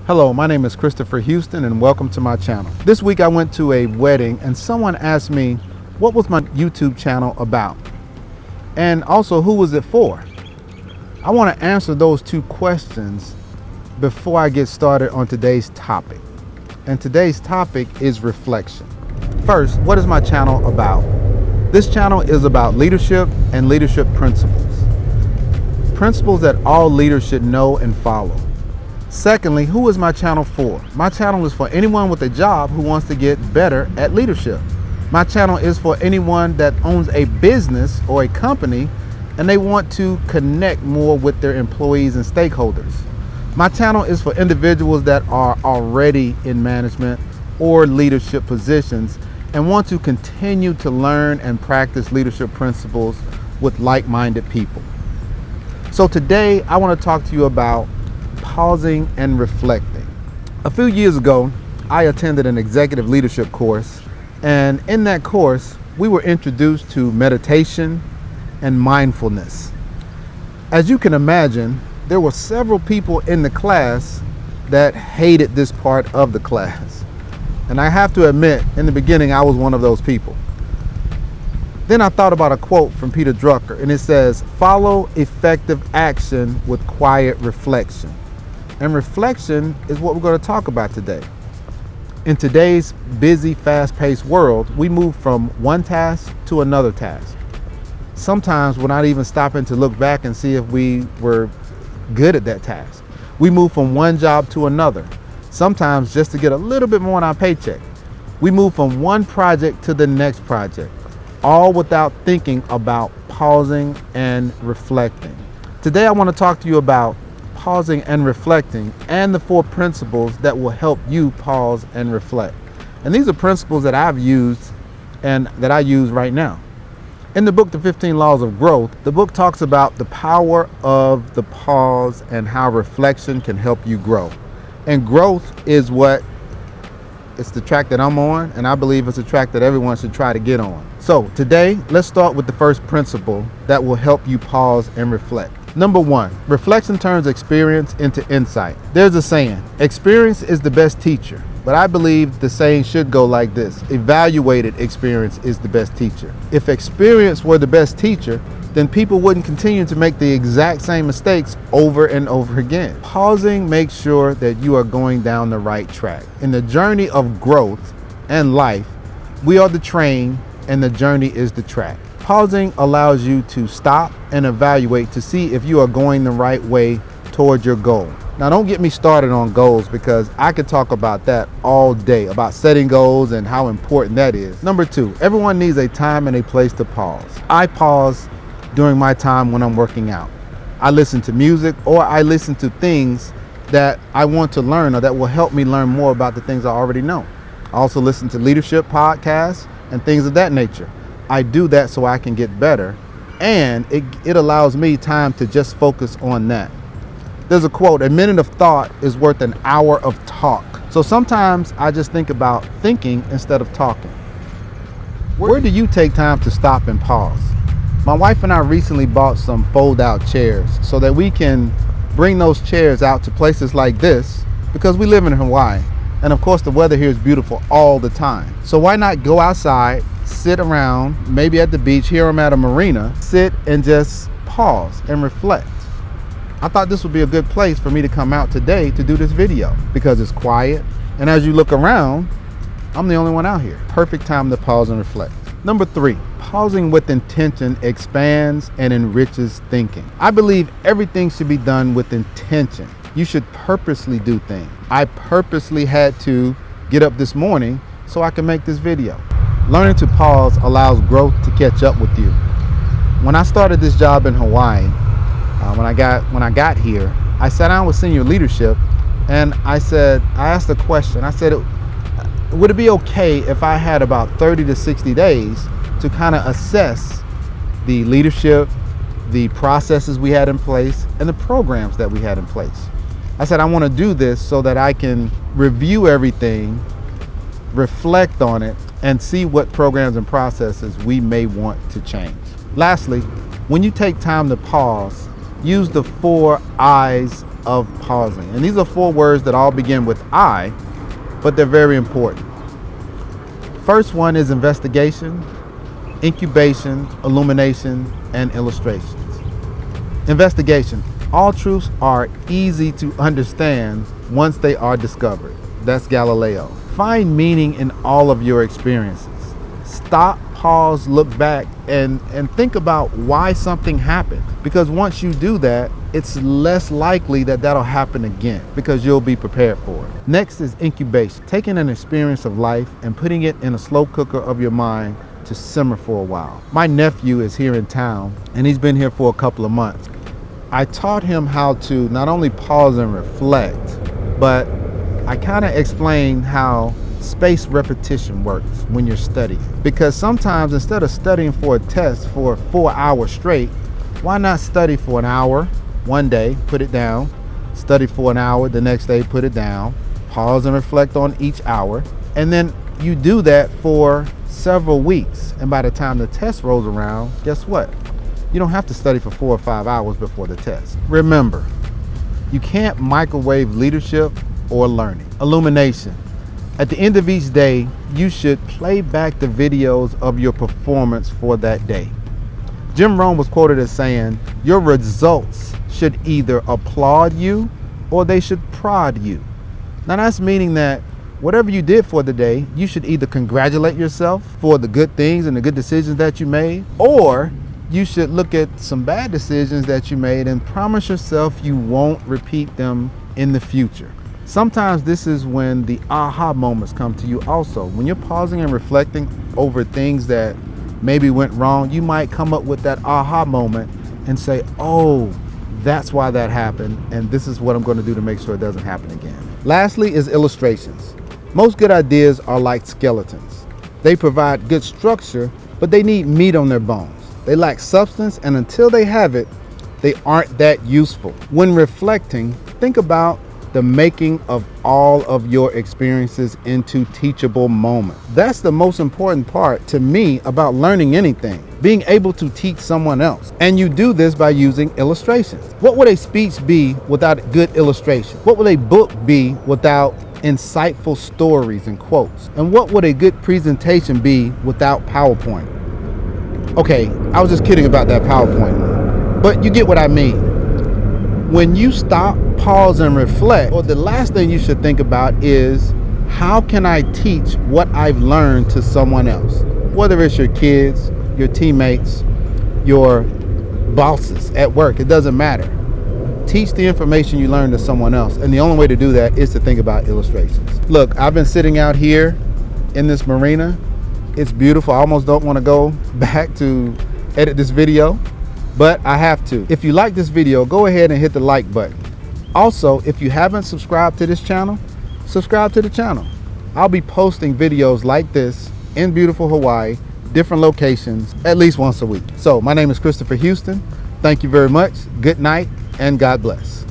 Hello, my name is Christopher Houston and welcome to my channel. This week I went to a wedding and someone asked me what was my YouTube channel about and also who was it for. I want to answer those two questions before I get started on today's topic. And today's topic is reflection. First, what is my channel about? This channel is about leadership and leadership principles. Principles that all leaders should know and follow. Secondly, who is my channel for? My channel is for anyone with a job who wants to get better at leadership. My channel is for anyone that owns a business or a company and they want to connect more with their employees and stakeholders. My channel is for individuals that are already in management or leadership positions and want to continue to learn and practice leadership principles with like-minded people. So today I want to talk to you about pausing and reflecting. A few years ago, I attended an executive leadership course, and in that course, we were introduced to meditation and mindfulness. As you can imagine, there were several people in the class that hated this part of the class. And I have to admit, in the beginning, I was one of those people. Then I thought about a quote from Peter Drucker, and it says, "Follow effective action with quiet reflection." And reflection is what we're going to talk about today. In today's busy, fast-paced world, we move from one task to another task. Sometimes we're not even stopping to look back and see if we were good at that task. We move from one job to another, sometimes just to get a little bit more on our paycheck. We move from one project to the next project, all without thinking about pausing and reflecting. Today I want to talk to you about pausing and reflecting and the 4 principles that will help you pause and reflect. And these are principles that I've used and that I use right now. In the book, The 15 Laws of Growth, the book talks about the power of the pause and how reflection can help you grow. And growth is it's the track that I'm on, and I believe it's a track that everyone should try to get on. So today, let's start with the first principle that will help you pause and reflect. Number 1, reflection turns experience into insight. There's a saying, experience is the best teacher, but I believe the saying should go like this: evaluated experience is the best teacher. If experience were the best teacher, then people wouldn't continue to make the exact same mistakes over and over again. Pausing makes sure that you are going down the right track. In the journey of growth and life, we are the train and the journey is the track. Pausing allows you to stop and evaluate to see if you are going the right way toward your goal. Now, don't get me started on goals because I could talk about that all day, about setting goals and how important that is. Number 2, everyone needs a time and a place to pause. I pause during my time when I'm working out. I listen to music or I listen to things that I want to learn or that will help me learn more about the things I already know. I also listen to leadership podcasts and things of that nature. I do that so I can get better, and it allows me time to just focus on that. There's a quote, "A minute of thought is worth an hour of talk." So sometimes I just think about thinking instead of talking. Where do you take time to stop and pause? My wife and I recently bought some fold-out chairs so that we can bring those chairs out to places like this because we live in Hawaii. And of course the weather here is beautiful all the time. So why not go outside, sit around, maybe at the beach, here I'm at a marina, sit and just pause and reflect. I thought this would be a good place for me to come out today to do this video because it's quiet. And as you look around, I'm the only one out here. Perfect time to pause and reflect. Number 3, pausing with intention expands and enriches thinking. I believe everything should be done with intention. You should purposely do things. I purposely had to get up this morning so I can make this video. Learning to pause allows growth to catch up with you. When I started this job in Hawaii, when I got here, I sat down with senior leadership and I asked a question. I said, would it be okay if I had about 30 to 60 days to kind of assess the leadership, the processes we had in place, and the programs that we had in place? I said, I want to do this so that I can review everything, reflect on it, and see what programs and processes we may want to change. Lastly, when you take time to pause, use the 4 I's of pausing. And these are 4 words that all begin with I, but they're very important. First one is investigation, incubation, illumination, and illustrations. Investigation. All truths are easy to understand once they are discovered. That's Galileo. Find meaning in all of your experiences. Stop, pause, look back, and think about why something happened. Because once you do that, it's less likely that that'll happen again because you'll be prepared for it. Next is incubation. Taking an experience of life and putting it in a slow cooker of your mind to simmer for a while. My nephew is here in town and he's been here for a couple of months. I taught him how to not only pause and reflect, but I kind of explained how space repetition works when you're studying. Because sometimes instead of studying for a test for 4 hours straight, why not study for an hour one day, put it down, study for an hour the next day, put it down, pause and reflect on each hour, and then you do that for several weeks. And by the time the test rolls around, guess what? You don't have to study for 4 or 5 hours before the test. Remember, you can't microwave leadership or learning. Illumination. At the end of each day, you should play back the videos of your performance for that day. Jim Rohn was quoted as saying, your results should either applaud you or they should prod you. Now that's meaning that whatever you did for the day, you should either congratulate yourself for the good things and the good decisions that you made, or you should look at some bad decisions that you made and promise yourself you won't repeat them in the future. Sometimes this is when the aha moments come to you also. When you're pausing and reflecting over things that maybe went wrong, you might come up with that aha moment and say, oh, that's why that happened, and this is what I'm going to do to make sure it doesn't happen again. Lastly is illustrations. Most good ideas are like skeletons. They provide good structure, but they need meat on their bones. They lack substance, and until they have it, they aren't that useful. When reflecting, think about the making of all of your experiences into teachable moments. That's the most important part to me about learning anything, being able to teach someone else. And you do this by using illustrations. What would a speech be without good illustration? What would a book be without insightful stories and quotes? And what would a good presentation be without PowerPoint? Okay, I was just kidding about that PowerPoint, but you get what I mean. When you stop, pause, and reflect, or the last thing you should think about is, how can I teach what I've learned to someone else? Whether it's your kids, your teammates, your bosses at work, it doesn't matter. Teach the information you learned to someone else, and the only way to do that is to think about illustrations. Look, I've been sitting out here in this marina. It's beautiful. I almost don't want to go back to edit this video, but I have to. If you like this video, go ahead and hit the like button. Also, if you haven't subscribed to this channel, subscribe to the channel. I'll be posting videos like this in beautiful Hawaii, different locations, at least once a week. So my name is Christopher Houston. Thank you very much. Good night and God bless.